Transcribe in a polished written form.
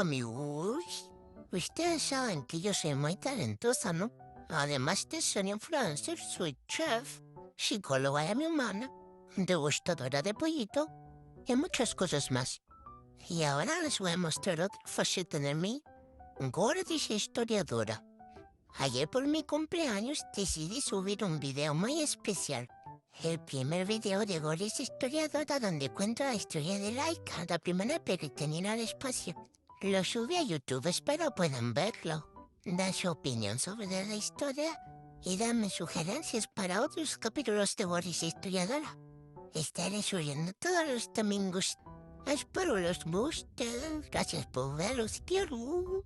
Hola amigos, ustedes saben que yo soy muy talentosa, ¿no? Además de ser influencer, soy chef, psicóloga de mi humana, degustadora de pollito y muchas cosas más. Y ahora les voy a mostrar otra faceta de mí, gordis historiadora. Ayer por mi cumpleaños decidí subir un video muy especial. El primer video de Gordis historiadora donde cuento la historia de Laika, la primera peregrina al espacio. Lo subí a YouTube, espero puedan verlo. Dan su opinión sobre la historia y danme sugerencias para otros capítulos de Gordis historiadora. Estaré subiendo todos los domingos. Espero los gusten. Gracias por verlos. Quiero.